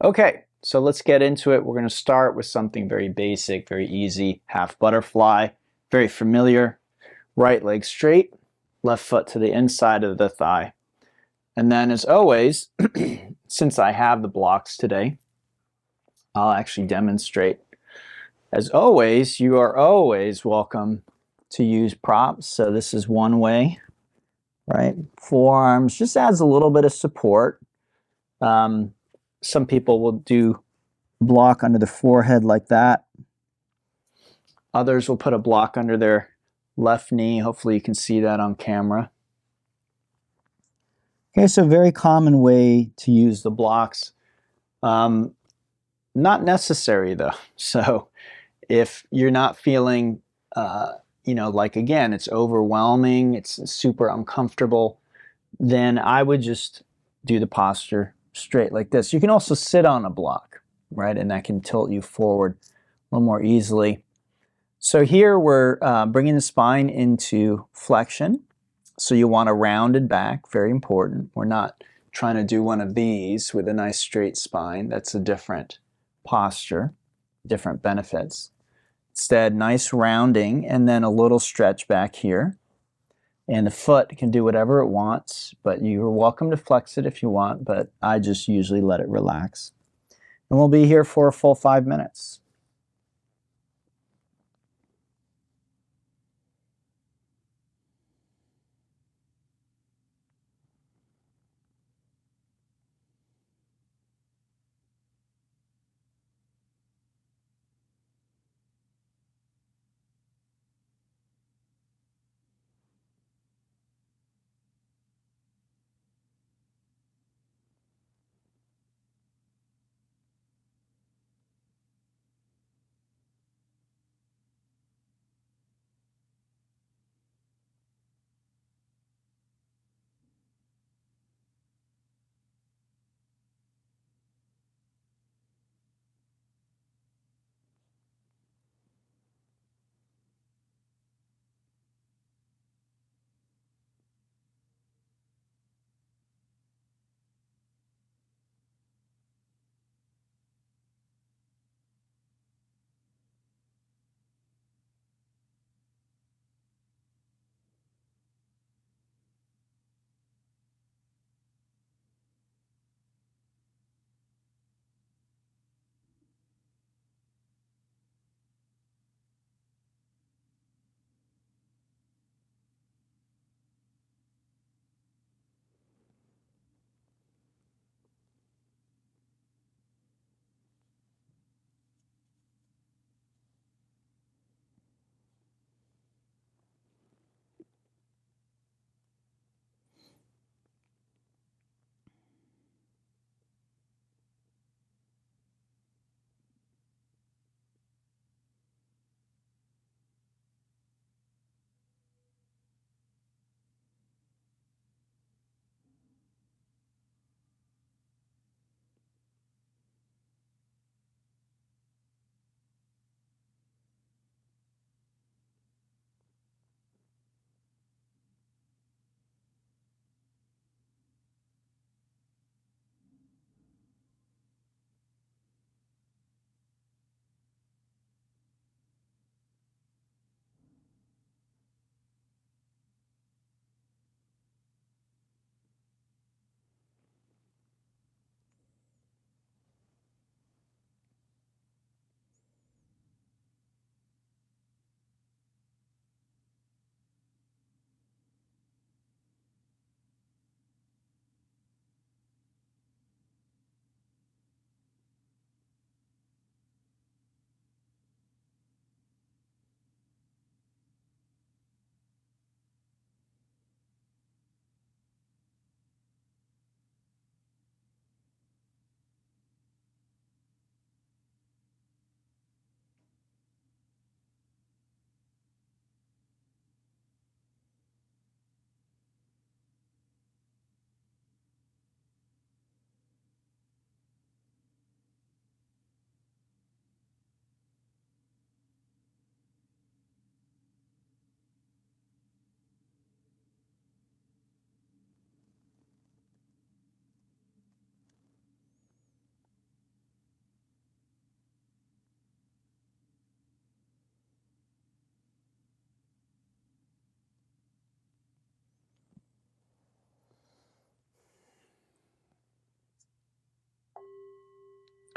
Okay, so let's get into it. We're going to start with something very basic, very easy, half butterfly, very familiar. Right leg straight, left foot to the inside of the thigh. And then as always, since I have the blocks today, I'll actually demonstrate. As always, you are always welcome to use props. So this is one way, right? Forearms just adds a little bit of support. Some people will do block under the forehead like that. Others will put a block under their left knee. Hopefully you can see that on camera. Okay, so very common way to use the blocks. Not necessary though. So if you're not feeling, like again, it's overwhelming, it's super uncomfortable, then I would just do the posture straight like this. You can also sit on a block, right? And that can tilt you forward a little more easily. So here we're bringing the spine into flexion. So you want a rounded back, very important. We're not trying to do one of these with a nice straight spine. That's a different posture, different benefits. Instead, nice rounding and then a little stretch back here. And the foot can do whatever it wants, but you're welcome to flex it if you want, but I just usually let it relax. And we'll be here for a full 5 minutes.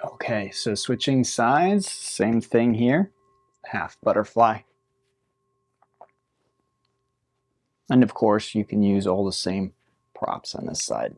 Okay, so switching sides, same thing here, half butterfly. And of course, you can use all the same props on this side.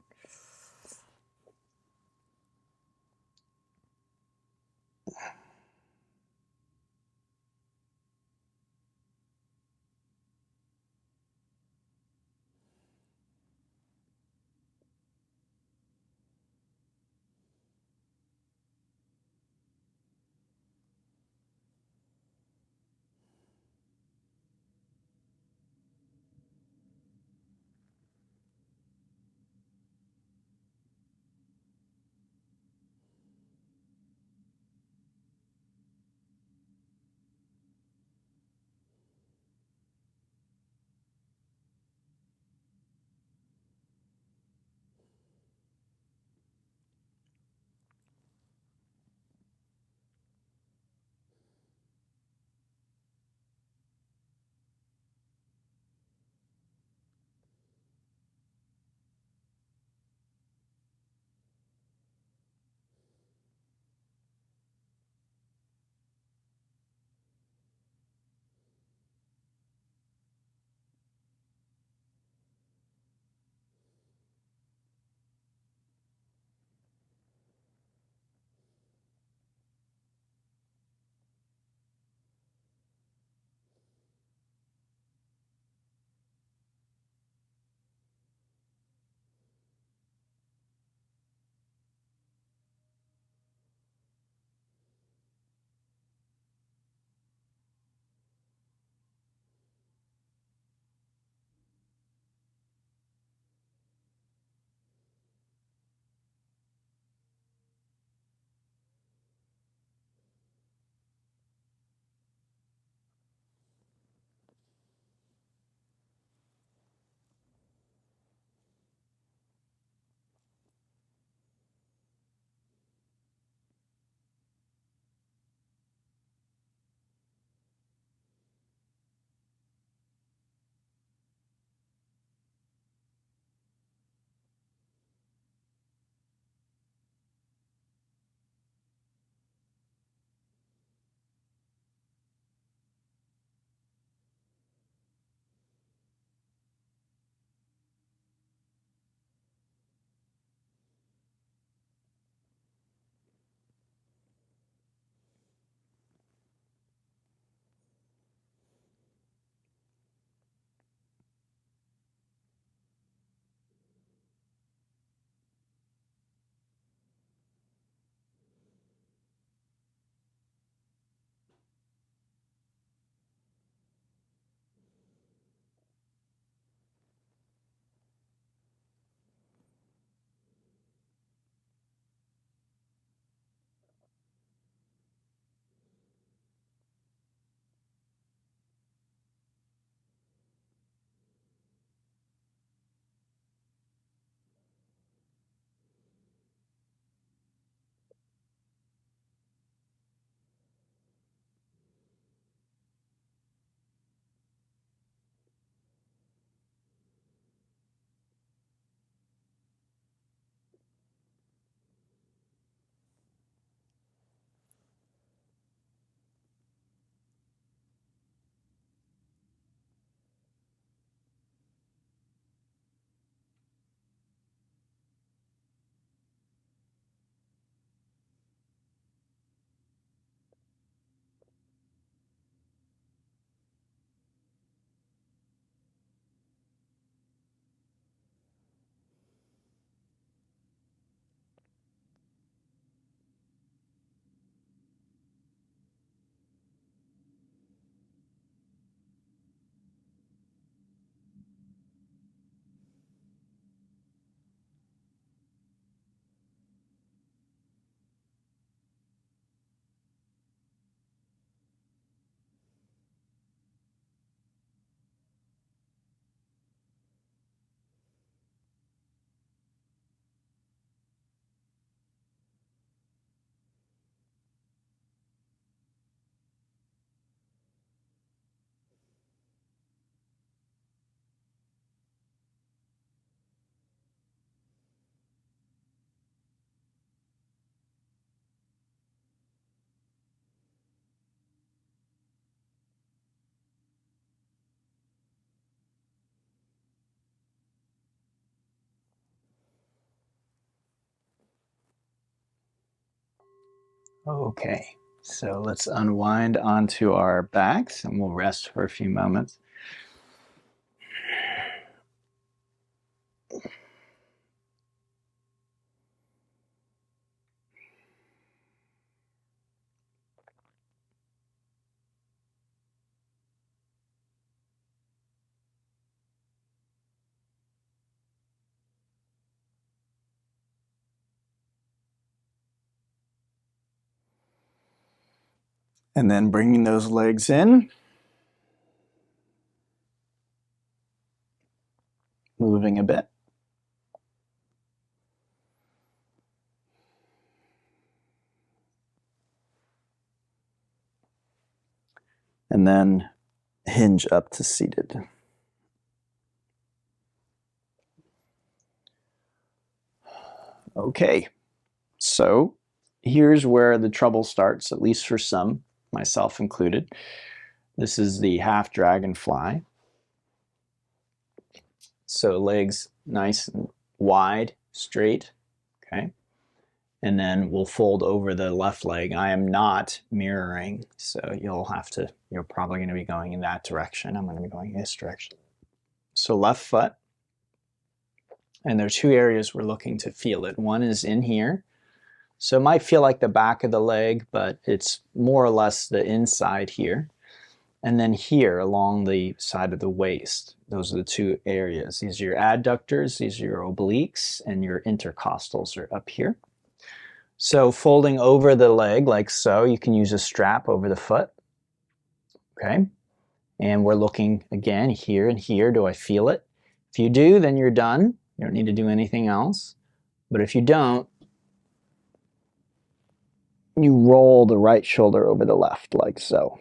Okay, so let's unwind onto our backs and we'll rest for a few moments. And then bringing those legs in, moving a bit. And then hinge up to seated. Okay, so here's where the trouble starts, at least for some, myself included. This is the half dragonfly. So legs nice and wide, straight, okay? And then we'll fold over the left leg. I am not mirroring, so you're probably gonna be going in that direction. I'm gonna be going this direction. So left foot, and there are two areas we're looking to feel it. One is in here. So it might feel like the back of the leg, but it's more or less the inside here. And then here along the side of the waist. Those are the two areas. These are your adductors, these are your obliques, and your intercostals are up here. So folding over the leg like so, you can use a strap over the foot. Okay. And we're looking again here and here. Do I feel it? If you do, then you're done. You don't need to do anything else. But if you don't, you roll the right shoulder over the left like so.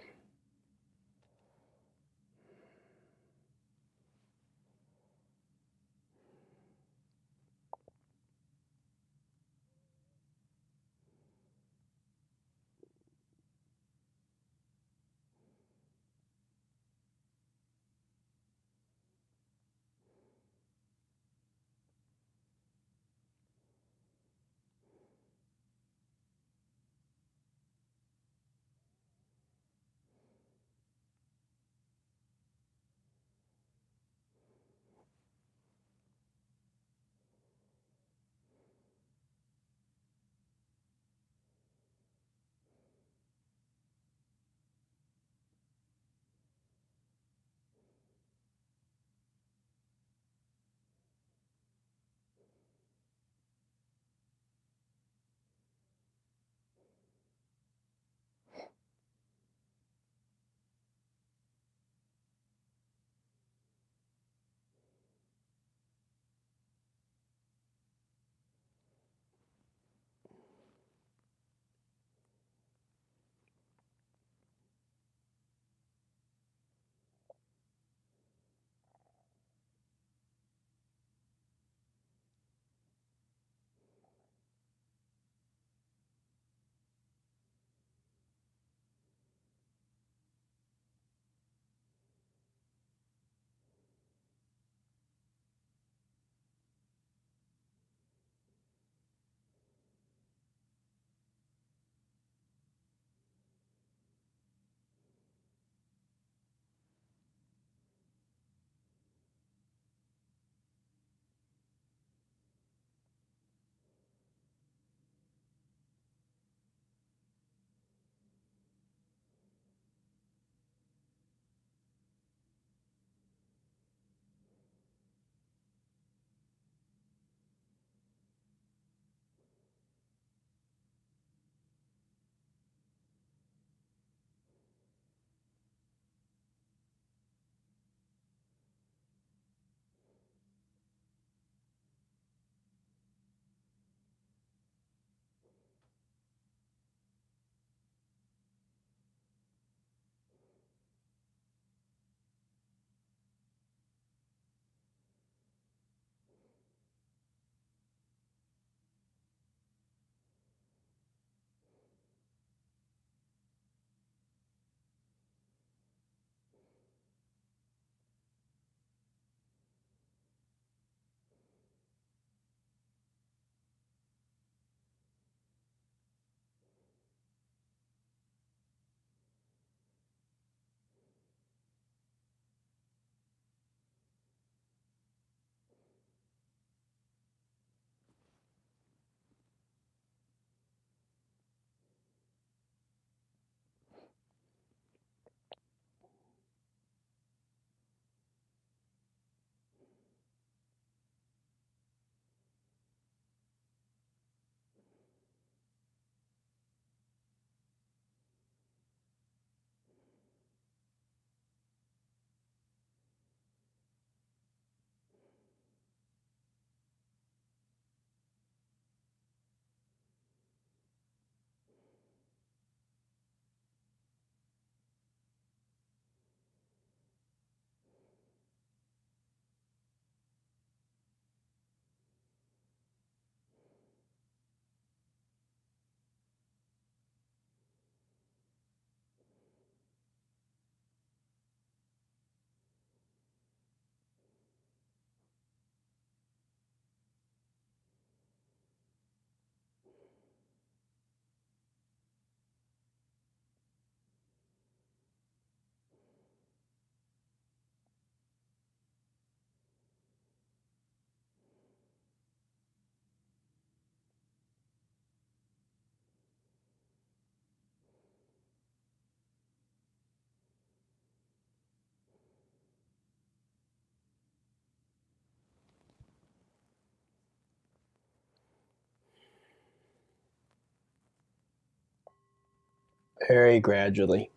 very gradually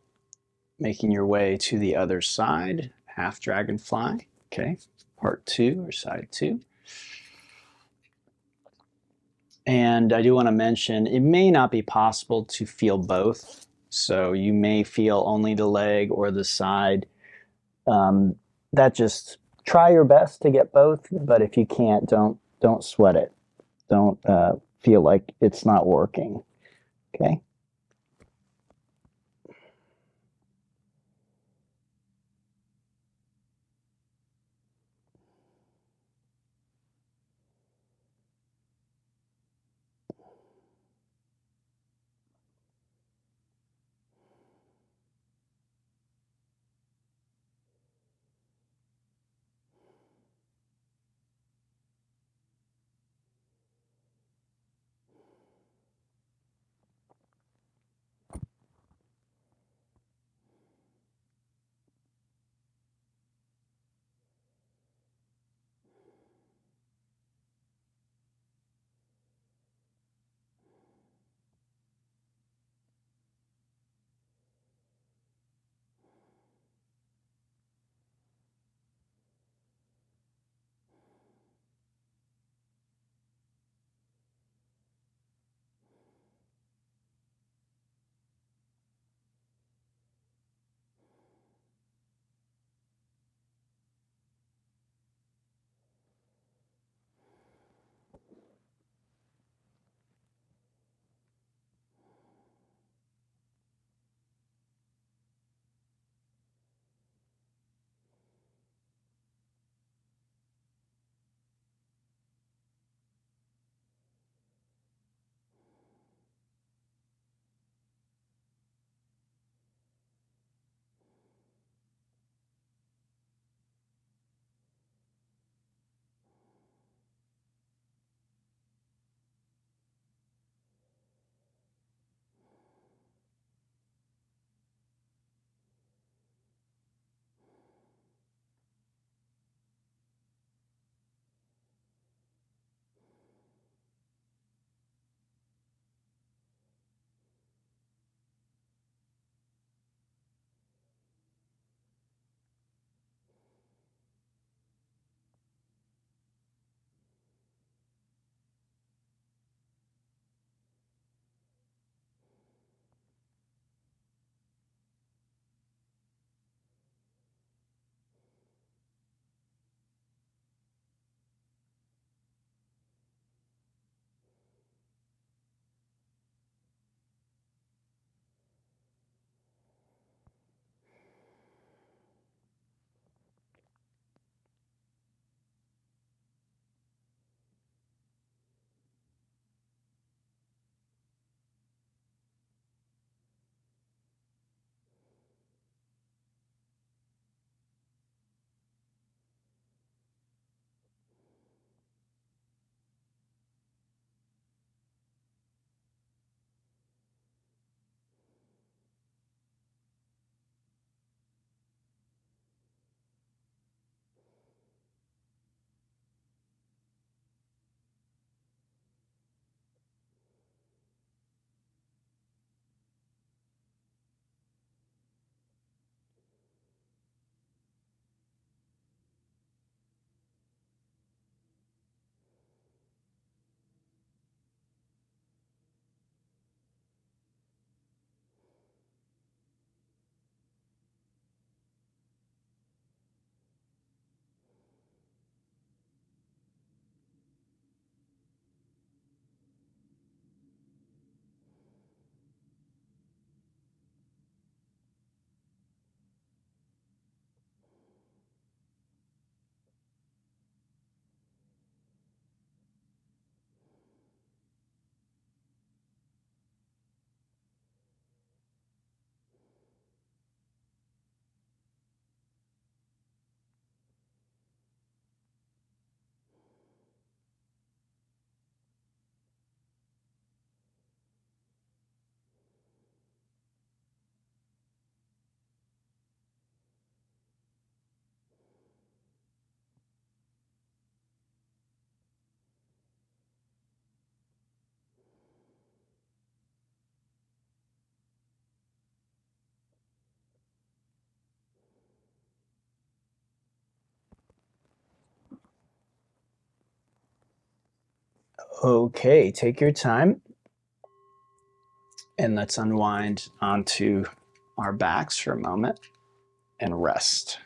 making your way to the other side, half dragonfly. Okay, part 2 or side 2. And I do want to mention, it may not be possible to feel both. So you may feel only the leg or the side. That just try your best to get both, but if you can't, don't sweat it. Don't feel like it's not working. Okay. Okay, take your time and let's unwind onto our backs for a moment and rest.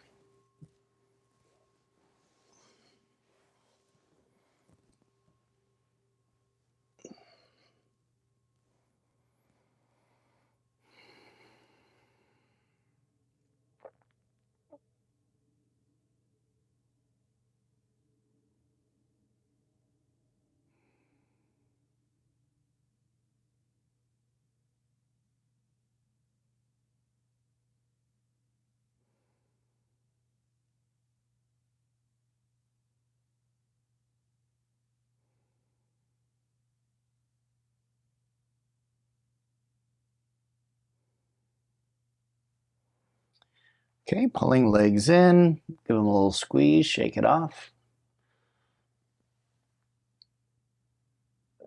Okay, pulling legs in, give them a little squeeze, shake it off.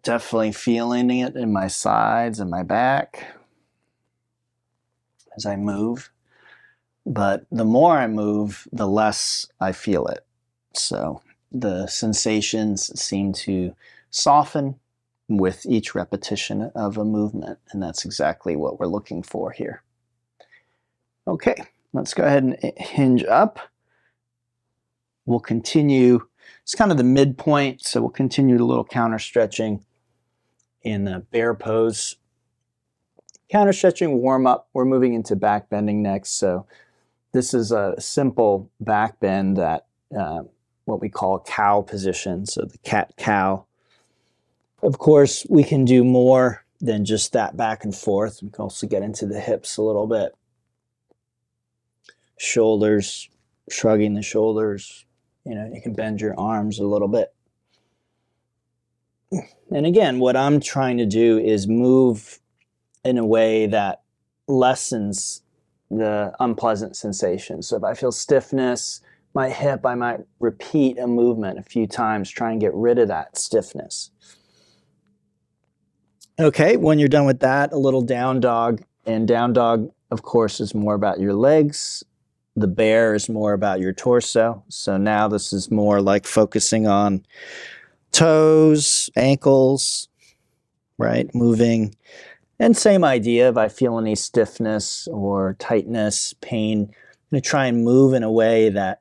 Definitely feeling it in my sides and my back as I move. But the more I move, the less I feel it. So the sensations seem to soften with each repetition of a movement, and that's exactly what we're looking for here. Okay, let's go ahead and hinge up. We'll continue, it's kind of the midpoint, so we'll continue a little counter stretching in the bear pose. Counter stretching warm up, we're moving into back bending next. So this is a simple back bend that what we call cow position, so the cat-cow. Of course, we can do more than just that back and forth. We can also get into the hips a little bit. Shoulders, shrugging the shoulders. You know, you can bend your arms a little bit. And again, what I'm trying to do is move in a way that lessens the unpleasant sensation. So if I feel stiffness, my hip, I might repeat a movement a few times, try and get rid of that stiffness. Okay, when you're done with that, a little down dog. And down dog, of course, is more about your legs. The bear is more about your torso. So now this is more like focusing on toes, ankles, right? Moving. And same idea, if I feel any stiffness or tightness, pain, I'm going to try and move in a way that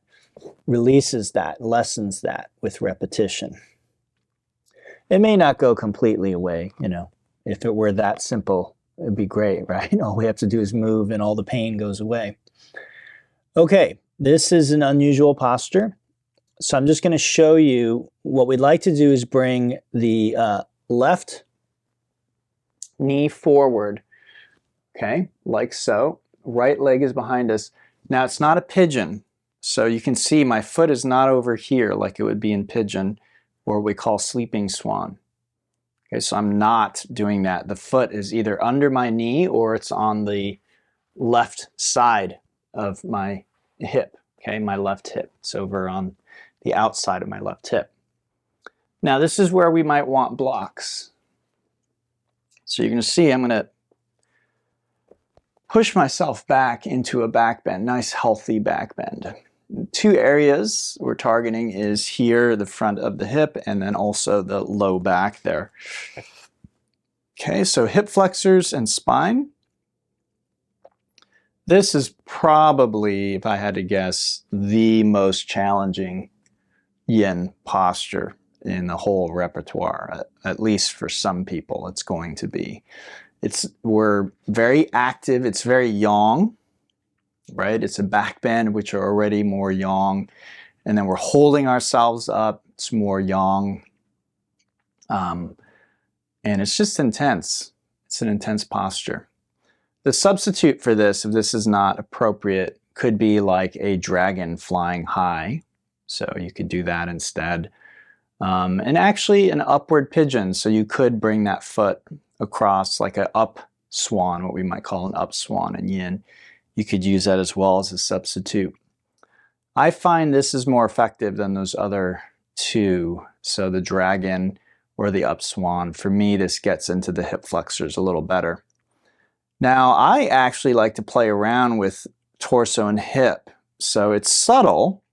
releases that, lessens that with repetition. It may not go completely away, you know. If it were that simple, it'd be great, right? All we have to do is move and all the pain goes away. Okay, this is an unusual posture. So I'm just going to show you what we'd like to do is bring the left knee forward, okay, like so. Right leg is behind us. Now it's not a pigeon, so you can see my foot is not over here like it would be in pigeon, or what we call sleeping swan. Okay, so I'm not doing that. The foot is either under my knee or it's on the left side of my hip, okay, my left hip. It's over on the outside of my left hip. Now this is where we might want blocks. So you're going to see I'm going to push myself back into a back bend, nice healthy back bend. Two areas we're targeting is here, the front of the hip, and then also the low back there. Okay, so hip flexors and spine. This is probably, if I had to guess, the most challenging yin posture in the whole repertoire. At least for some people, it's going to be. We're very active. It's very yang, right? It's a back bend, which are already more yang. And then we're holding ourselves up. It's more yang. And it's just intense. It's an intense posture. The substitute for this, if this is not appropriate, could be like a dragon flying high. So you could do that instead. And actually an upward pigeon. So you could bring that foot across like an up swan, what we might call an up swan in yin. You could use that as well as a substitute. I find this is more effective than those other two. So the dragon or the up swan, for me, this gets into the hip flexors a little better. Now, I actually like to play around with torso and hip. So it's subtle,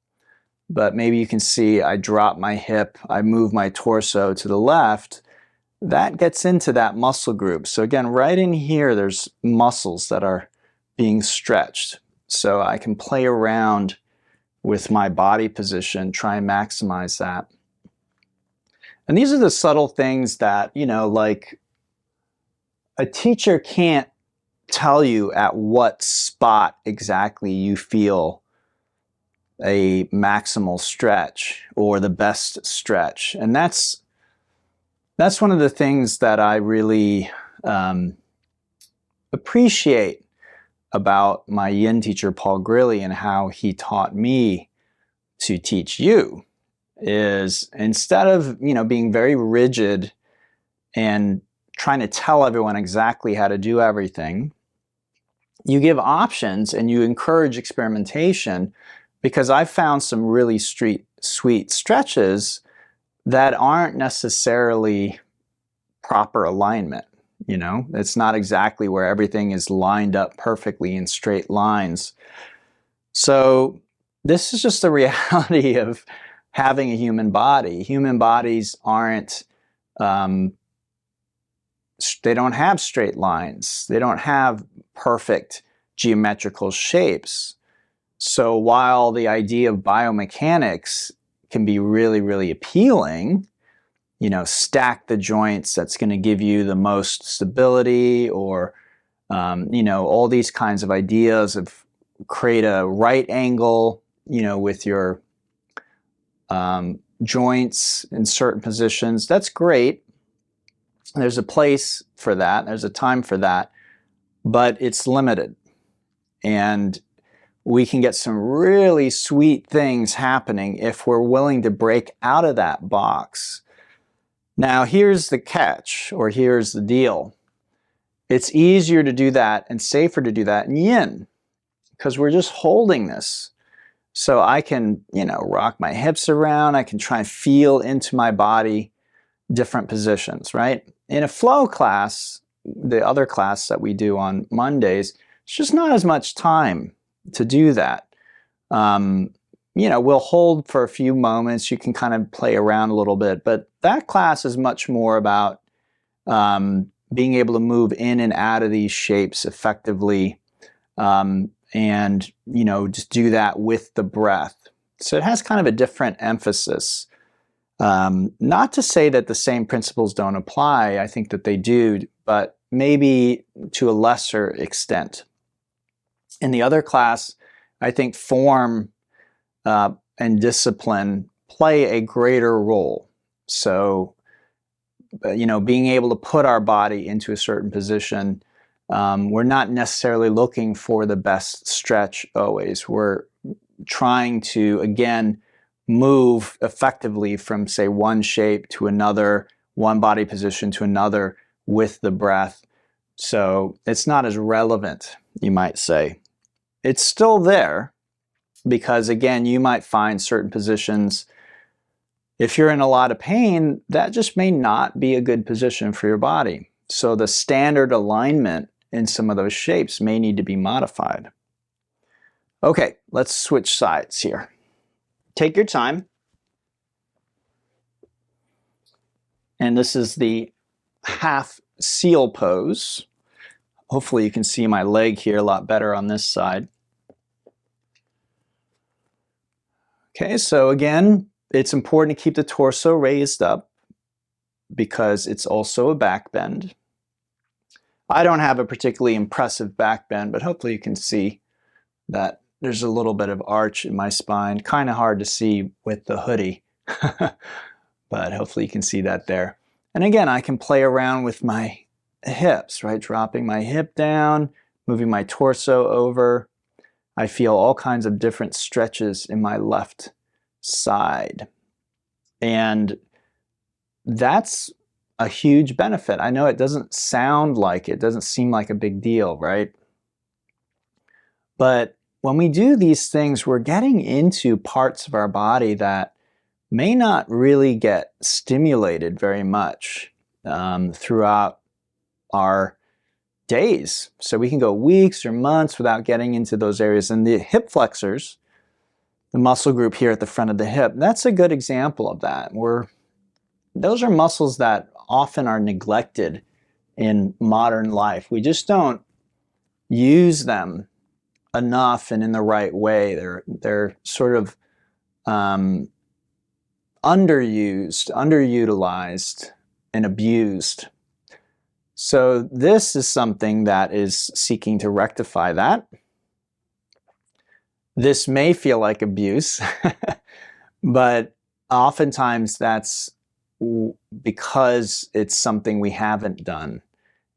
but maybe you can see I drop my hip, I move my torso to the left. That gets into that muscle group. So again, right in here, there's muscles that are being stretched. So I can play around with my body position, try and maximize that. And these are the subtle things that, you know, like a teacher can't tell you at what spot exactly you feel a maximal stretch or the best stretch. And that's one of the things that I really appreciate about my yin teacher, Paul Grilly, and how he taught me to teach you, is instead of, you know, being very rigid and trying to tell everyone exactly how to do everything, you give options and you encourage experimentation, because I've found some really sweet stretches that aren't necessarily proper alignment. You know, it's not exactly where everything is lined up perfectly in straight lines. So this is just the reality of having a human body. Human bodies aren't, they don't have straight lines. They don't have perfect geometrical shapes. So while the idea of biomechanics can be really, really appealing, you know, stack the joints, that's going to give you the most stability, or, you know, all these kinds of ideas of create a right angle, you know, with your joints in certain positions. That's great. There's a place for that. There's a time for that, but it's limited. And we can get some really sweet things happening if we're willing to break out of that box. Now, here's the catch, or here's the deal. It's easier to do that and safer to do that in yin, because we're just holding this. So I can, you know, rock my hips around. I can try and feel into my body different positions, right? In a flow class, the other class that we do on Mondays, it's just not as much time to do that. You know, we'll hold for a few moments. You can kind of play around a little bit, but that class is much more about being able to move in and out of these shapes effectively, and, you know, just do that with the breath. So it has kind of a different emphasis. Not to say that the same principles don't apply. I think that they do, but maybe to a lesser extent. In the other class, I think form and discipline play a greater role. So, you know, being able to put our body into a certain position, we're not necessarily looking for the best stretch always. We're trying to, again, move effectively from, say, one shape to another, one body position to another with the breath. So it's not as relevant, you might say. It's still there, because again, you might find certain positions, if you're in a lot of pain, that just may not be a good position for your body. So the standard alignment in some of those shapes may need to be modified. Okay, let's switch sides here. Take your time. And this is the half seal pose. Hopefully you can see my leg here a lot better on this side. Okay, so again, it's important to keep the torso raised up, because it's also a back bend. I don't have a particularly impressive back bend, but hopefully you can see that there's a little bit of arch in my spine. Kind of hard to see with the hoodie, but hopefully you can see that there. And again, I can play around with my hips, right? Dropping my hip down, moving my torso over. I feel all kinds of different stretches in my left side. And that's a huge benefit. I know it doesn't sound like it, doesn't seem like a big deal, right? But when we do these things, we're getting into parts of our body that may not really get stimulated very much throughout our days. So we can go weeks or months without getting into those areas. And the hip flexors the muscle group here at the front of the hip. That's a good example of that. Those are muscles that often are neglected in modern life. We just don't use them enough and in the right way. They're sort of underused, underutilized, and abused. So this is something that is seeking to rectify that. This may feel like abuse, but oftentimes that's because it's something we haven't done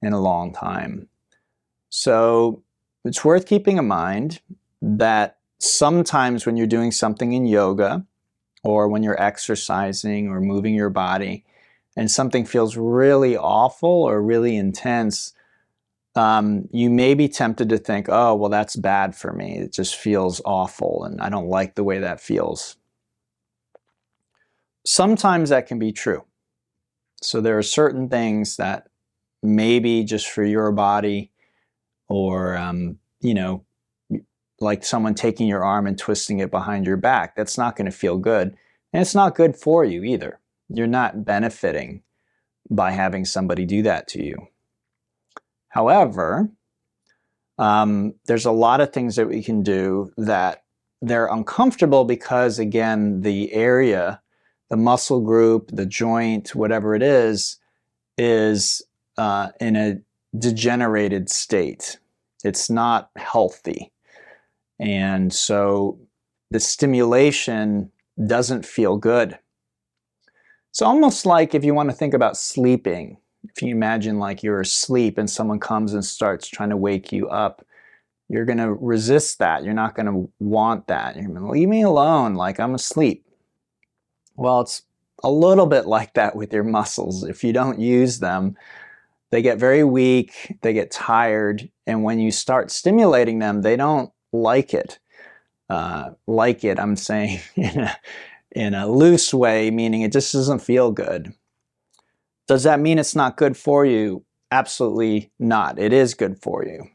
in a long time. So it's worth keeping in mind that sometimes when you're doing something in yoga or when you're exercising or moving your body and something feels really awful or really intense, you may be tempted to think, oh, well, that's bad for me. It just feels awful and I don't like the way that feels. Sometimes that can be true. So there are certain things that maybe just for your body or, like someone taking your arm and twisting it behind your back, that's not going to feel good. And it's not good for you either. You're not benefiting by having somebody do that to you. However, there's a lot of things that we can do that they're uncomfortable because, again, the area, the muscle group, the joint, whatever it is in a degenerated state. It's not healthy. And so the stimulation doesn't feel good. It's almost like if you want to think about sleeping, if you imagine like you're asleep and someone comes and starts trying to wake you up, you're going to resist that. You're not going to want that. You're going to leave me alone, like I'm asleep. Well, it's a little bit like that with your muscles. If you don't use them, they get very weak, they get tired, and when you start stimulating them, they don't like it. I'm saying in a loose way, meaning it just doesn't feel good. Does that mean it's not good for you? Absolutely not. It is good for you.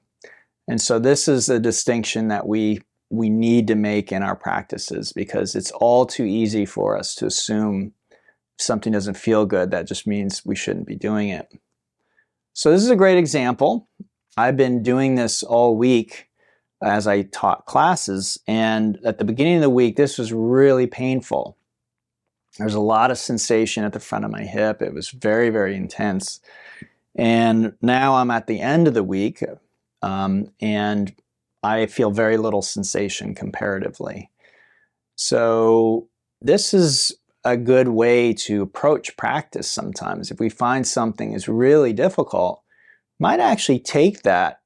And so this is a distinction that we need to make in our practices, because it's all too easy for us to assume if something doesn't feel good, that just means we shouldn't be doing it. So this is a great example. I've been doing this all week as I taught classes, and at the beginning of the week, this was really painful. There's a lot of sensation at the front of my hip. It was very, very intense. And now I'm at the end of the week, and I feel very little sensation comparatively. So this is a good way to approach practice sometimes. If we find something is really difficult, might actually take that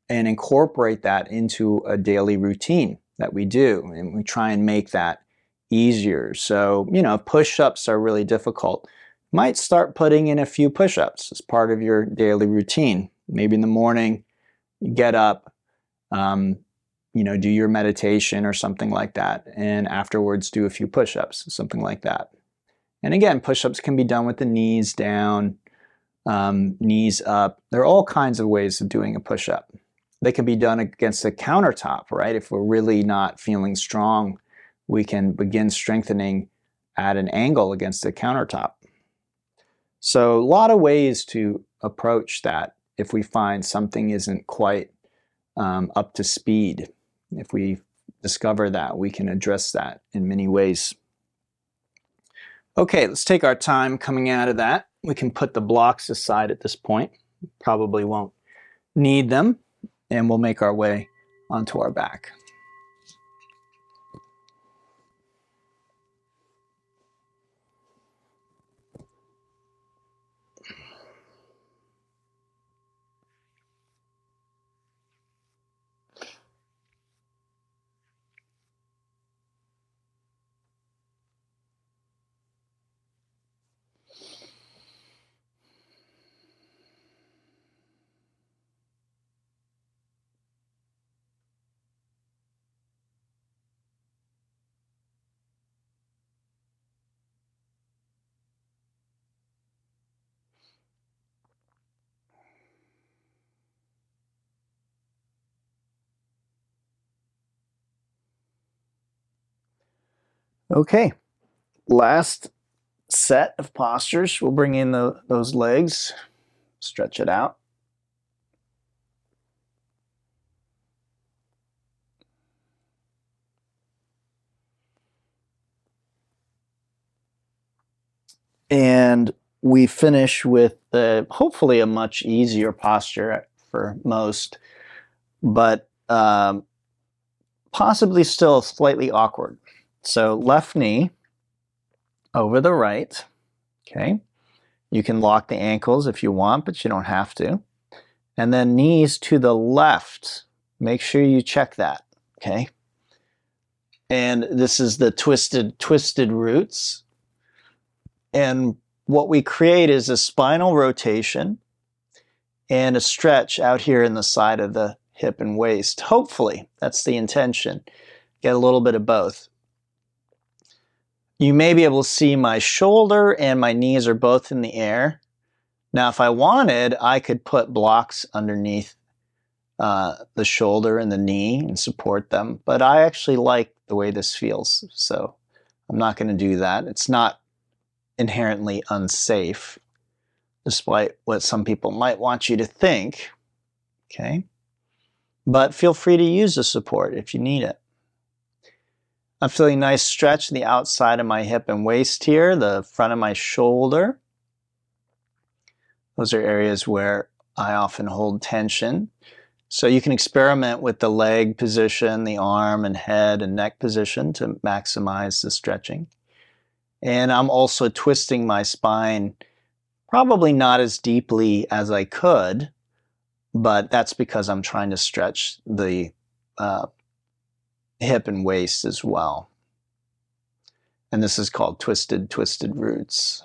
and incorporate that into a daily routine that we do, and we try and make that easier. So, if push-ups are really difficult, you might start putting in a few push-ups as part of your daily routine. Maybe in the morning, you get up, do your meditation or something like that, and afterwards do a few push-ups, something like that. And again, push-ups can be done with the knees down, knees up. There are all kinds of ways of doing a push-up. They can be done against the countertop, right? If we're really not feeling strong, we can begin strengthening at an angle against the countertop. So a lot of ways to approach that if we find something isn't quite up to speed. If we discover that, we can address that in many ways. Okay, let's take our time coming out of that. We can put the blocks aside at this point. Probably won't need them, and we'll make our way onto our back. Okay, last set of postures. We'll bring in those legs, stretch it out. And we finish with hopefully a much easier posture for most, but possibly still slightly awkward. So left knee over the right, okay? You can lock the ankles if you want, but you don't have to. And then knees to the left. Make sure you check that, okay? And this is the twisted roots. And what we create is a spinal rotation and a stretch out here in the side of the hip and waist. Hopefully, that's the intention. Get a little bit of both. You may be able to see my shoulder and my knees are both in the air. Now, if I wanted, I could put blocks underneath the shoulder and the knee and support them, but I actually like the way this feels, so I'm not going to do that. It's not inherently unsafe, despite what some people might want you to think, okay? But feel free to use the support if you need it. I'm feeling nice stretch in the outside of my hip and waist here, the front of my shoulder. Those are areas where I often hold tension. So you can experiment with the leg position, the arm and head and neck position to maximize the stretching. And I'm also twisting my spine, probably not as deeply as I could, but that's because I'm trying to stretch the hip and waist as well. And this is called twisted roots.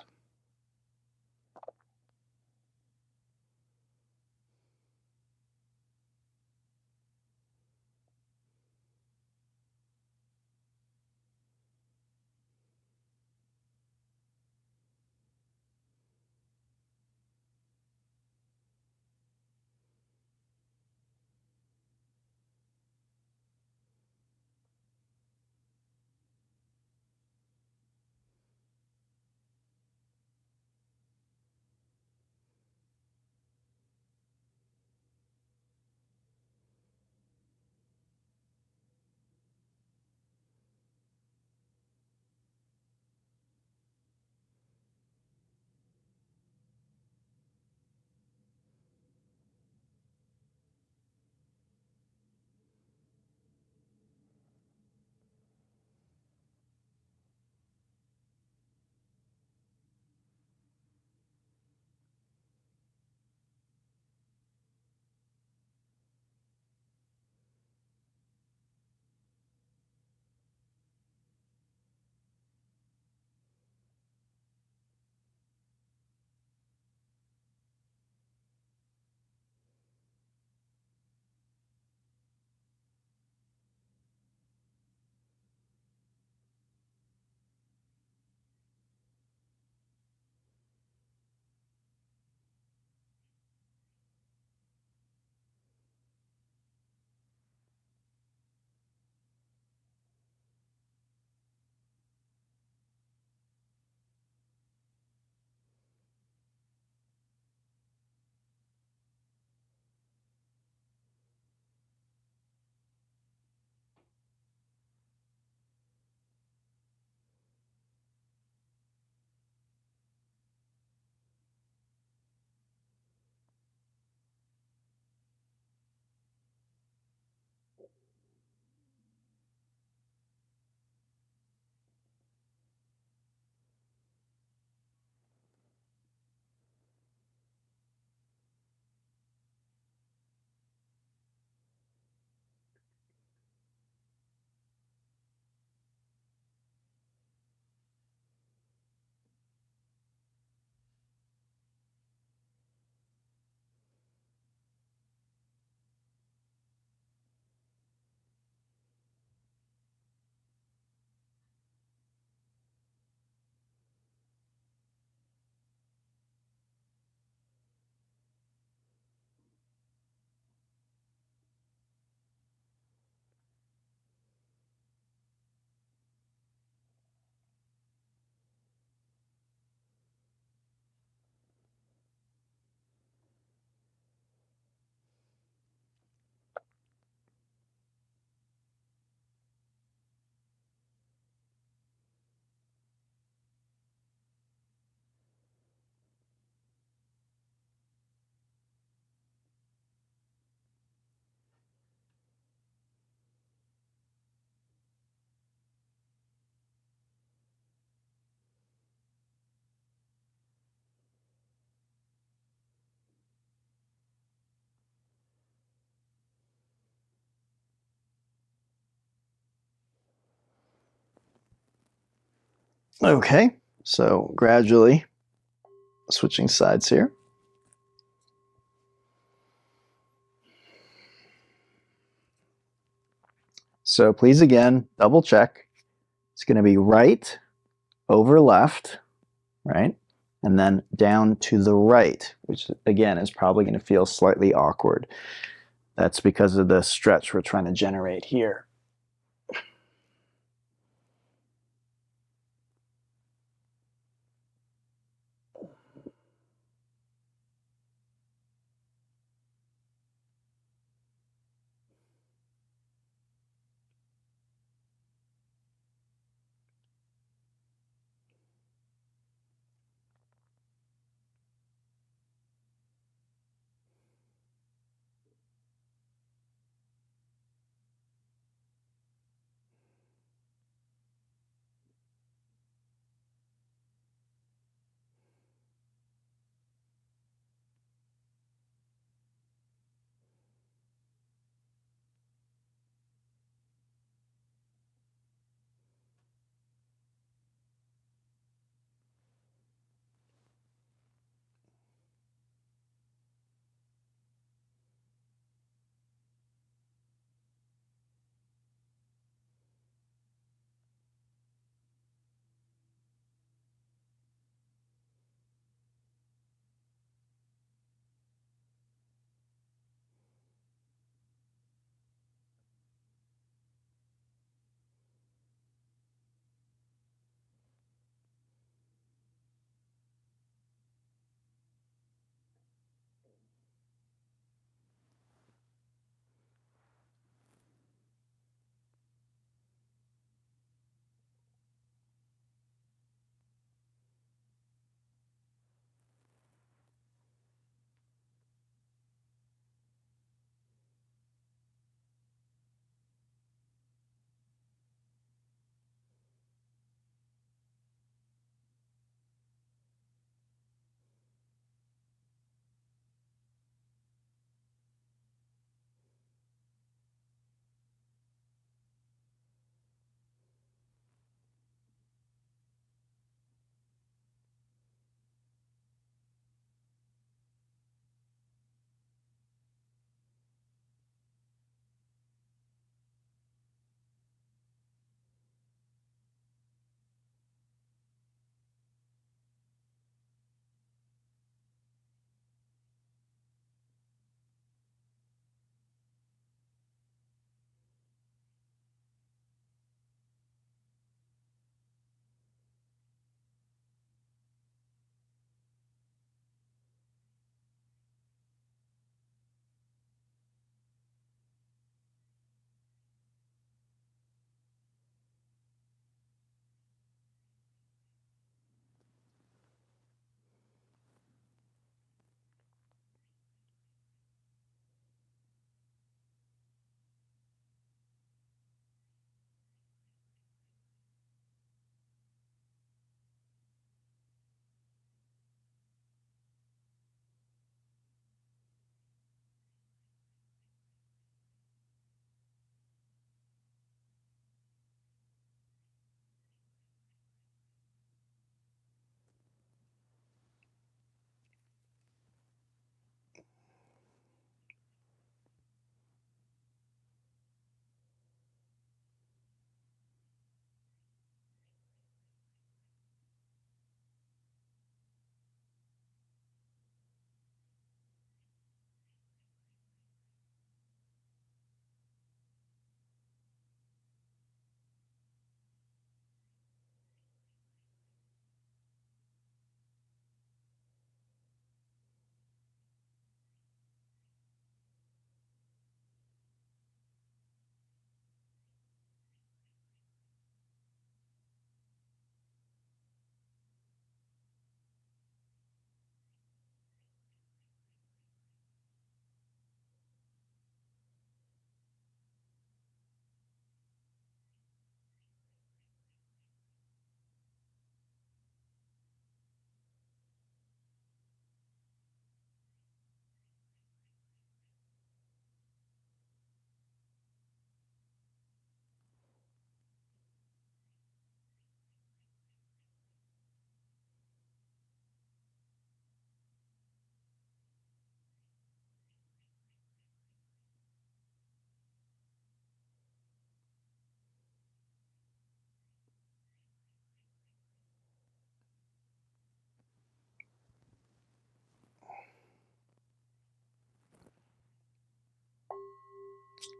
Okay, so gradually switching sides here. So please again, double check. It's going to be right over left, right? And then down to the right, which again is probably going to feel slightly awkward. That's because of the stretch we're trying to generate here.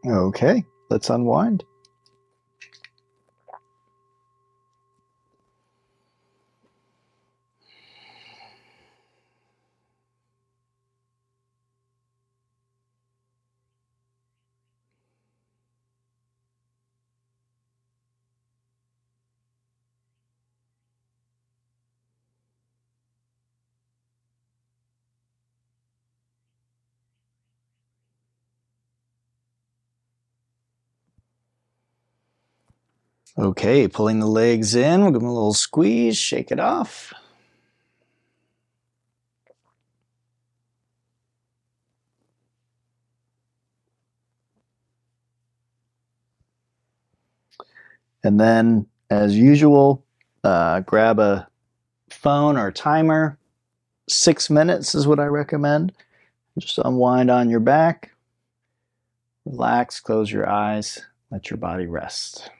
Okay, let's unwind. Okay, pulling the legs in, we'll give them a little squeeze, shake it off. And then, as usual, grab a phone or timer. 6 minutes is what I recommend. Just unwind on your back, relax, close your eyes, let your body rest.